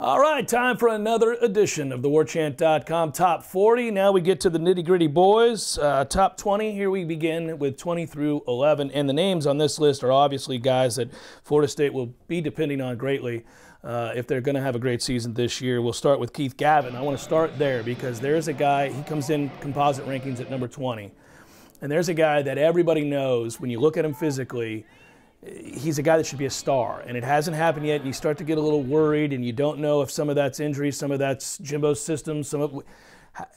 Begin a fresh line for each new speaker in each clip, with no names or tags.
All right, time for another edition of the Warchant.com Top 40. Now we get to the nitty-gritty boys. Top 20, here we begin with 20 through 11. And the names on this list are obviously guys that Florida State will be depending on greatly if they're going to have a great season this year. We'll start with Keith Gavin. I want to start there because there's a guy, he comes in composite rankings at number 20. And there's a guy that everybody knows when you look at him physically, he's a guy that should be a star, and it hasn't happened yet, and you start to get a little worried, and you don't know if some of that's injury, some of that's Jimbo's system,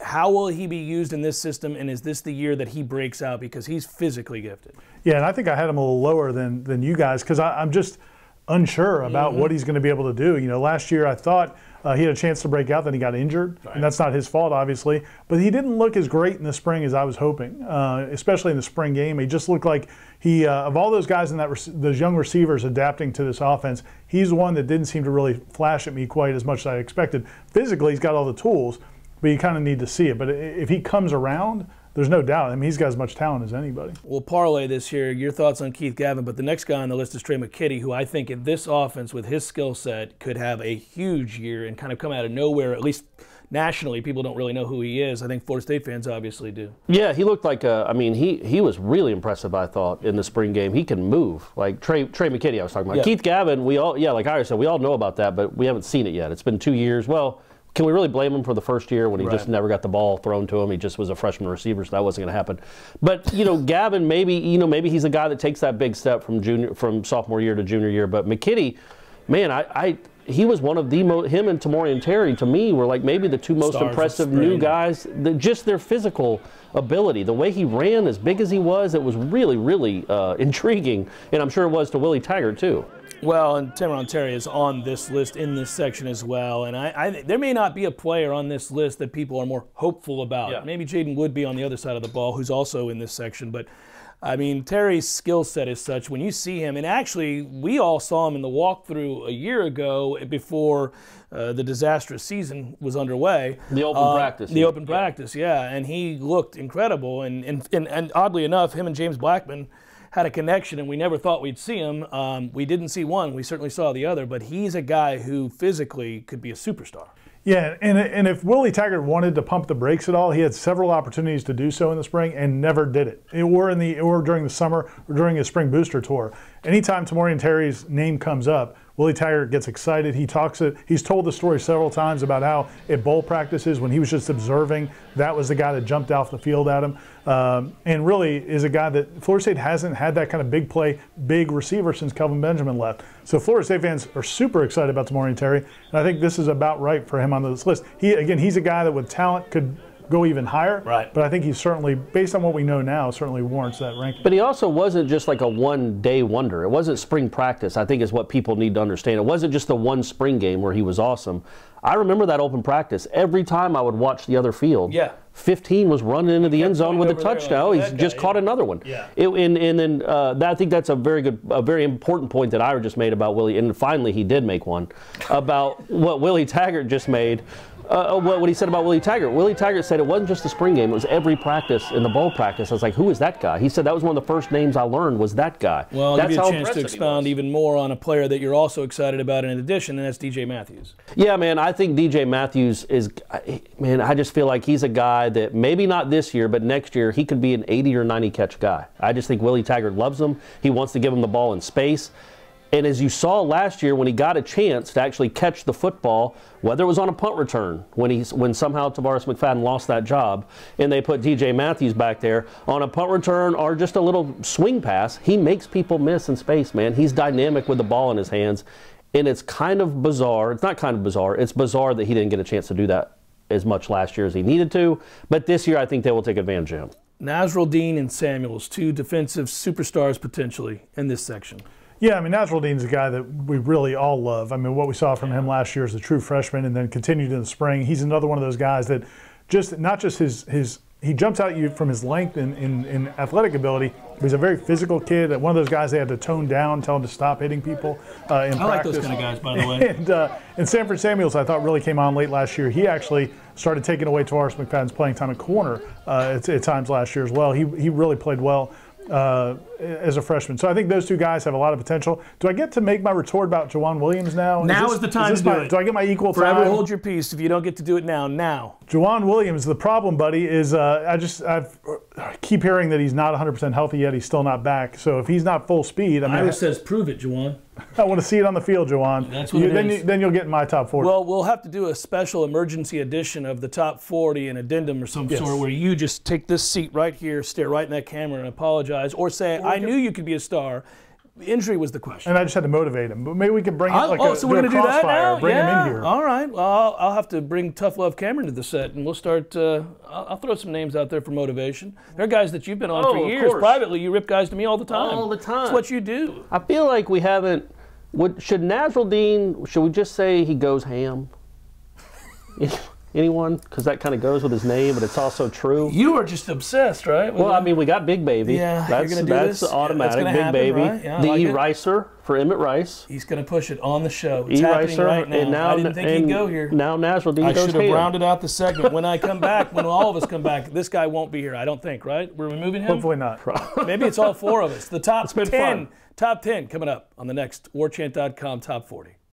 how will he be used in this system, and is this the year that he breaks out because he's physically gifted? Yeah,
and I think I had him a little lower than you guys because I'm just unsure about what he's going to be able to do. You know, last year I thought he had a chance to break out, then he got injured, and that's not his fault, obviously. But he didn't look as great in the spring as I was hoping, especially in the spring game. He just looked like he, of all those guys in those young receivers adapting to this offense, he's the one that didn't seem to really flash at me quite as much as I expected. Physically, he's got all the tools, but you kind of need to see it. But if he comes around, there's no doubt. I mean, he's got as much talent as anybody.
We'll parlay this here. Your thoughts on Keith Gavin, but the next guy on the list is Trey McKitty, who I think in this offense with his skill set could have a huge year and kind of come out of nowhere, at least nationally. People don't really know who he is. I think Florida State fans obviously do.
Yeah, he looked like I mean, he was really impressive, I thought, in the spring game. He can move. Like Trey McKitty I was talking about. Yeah. Keith Gavin, like Ira said, we all know about that, but we haven't seen it yet. It's been 2 years. Well, can we really blame him for the first year when he just never got the ball thrown to him? He just was a freshman receiver, so that wasn't going to happen. But Gavin, maybe he's a guy that takes that big step from sophomore year to junior year. But McKitty, man, he was one of the most. Him and Tamori Terry to me were like maybe the two most impressive new guys. Just their physical ability, the way he ran, as big as he was, it was really, really intriguing, and I'm sure it was to Willie Taggart too.
Well, and Tamori Terry is on this list in this section as well, and there may not be a player on this list that people are more hopeful about. Yeah. Maybe Jaden Would be on the other side of the ball, who's also in this section, but I mean, Terry's skill set is such when you see him, and actually we all saw him in the walkthrough a year ago before the disastrous season was underway.
The open practice.
The open practice, yeah, and he looked incredible, and oddly enough, him and James Blackman had a connection, and we never thought we'd see him. We didn't see one. We certainly saw the other, but he's a guy who physically could be a superstar.
Yeah, and if Willie Taggart wanted to pump the brakes at all, he had several opportunities to do so in the spring and never did it. Or during the summer, or during his spring booster tour. Anytime Tamori Terry's name comes up, Willie Taggart gets excited. He's told the story several times about how at bowl practices, when he was just observing, that was the guy that jumped off the field at him. And really is a guy that Florida State hasn't had that kind of big play, big receiver since Kelvin Benjamin left. So Florida State fans are super excited about Tamori Terry, and I think this is about right for him on this list. He's a guy that with talent could go even higher, but I think he's certainly, based on what we know now, certainly warrants that ranking.
But he also wasn't just like a one-day wonder. It wasn't spring practice, I think is what people need to understand. It wasn't just the one spring game where he was awesome. I remember that open practice. Every time I would watch the other field, 15 was running into the end zone with a touchdown. He's just caught another one. Yeah. I think that's a very important point that Ira just made about Willie, and finally he did make one, about what Willie Taggart just made. What he said about Willie Taggart. Willie Taggart said it wasn't just the spring game, it was every practice in the bowl practice. I was like, who is that guy? He said that was one of the first names I learned was that guy.
Well, I'll give you a chance to expound even more on a player that you're also excited about in addition, and that's DJ Matthews.
Yeah, man, I think DJ Matthews is, man, I just feel like he's a guy that maybe not this year, but next year he could be an 80 or 90 catch guy. I just think Willie Taggart loves him. He wants to give him the ball in space. And as you saw last year, when he got a chance to actually catch the football, whether it was on a punt return, when somehow Tavares McFadden lost that job, and they put DJ Matthews back there, on a punt return or just a little swing pass, he makes people miss in space, man. He's dynamic with the ball in his hands, and it's kind of bizarre. It's not kind of bizarre. It's bizarre that he didn't get a chance to do that as much last year as he needed to. But this year, I think they will take advantage of him.
Nasruldeen and Samuels, two defensive superstars potentially in this section.
Yeah, I mean, Nasruldeen's a guy that we really all love. I mean, what we saw from him last year as a true freshman and then continued in the spring, he's another one of those guys that not just he jumps out at you from his length and athletic ability, but he's a very physical kid. One of those guys they had to tone down, tell him to stop hitting people in practice.
I like those kind of guys, by the way.
And Sanford Samuels, I thought, really came on late last year. He actually started taking away Tavares McFadden's playing time at corner at times last year as well. He really played well. as a freshman. So I think those two guys have a lot of potential. Do I get to make my retort about Jawan Williams now?
Now is the time to do it.
Do I get my equal time?
Forever hold your peace if you don't get to do it now. Now.
Jawan Williams, the problem, buddy, is I keep hearing that he's not 100% healthy yet. He's still not back. So if he's not full speed,
Ira says, prove it, Jawan.
I want to see it on the field, Jawan.
That's what it is.
Then you'll get in my top 40.
Well, we'll have to do a special emergency edition of the top 40, an addendum or some sort, where you just take this seat right here, stare right in that camera and apologize, or say, I knew you could be a star. Injury was the question.
And I just had to motivate him. But maybe we could bring in
so we're going to do that now?
Bring him in here.
All right. Well, I'll have to bring Tough Love Cameron to the set, and we'll start. I'll throw some names out there for motivation. There are guys that you've been on for years. Privately, you rip guys to me all the time.
All the time.
That's what you do.
I feel like we haven't. Should Nasruddin, should we just say he goes ham? Anyone? Because that kind of goes with his name, but it's also true.
You are just obsessed, right?
Well, I mean, we got Big Baby.
Yeah,
that's
Yeah,
automatic.
that's
Big
happen,
Baby.
Right? Yeah,
the
like
Ricer for Emmett Rice.
He's going to push it on the show. It's happening right now.
And now
I didn't think he'd go here.
Now Nasruddin goes ham.
I should have rounded out the segment. When I come back, when all of us come back, this guy won't be here, I don't think, right? We're removing him?
Hopefully not.
Maybe it's all four of us. The top 10 coming up on the next Warchant.com Top 40.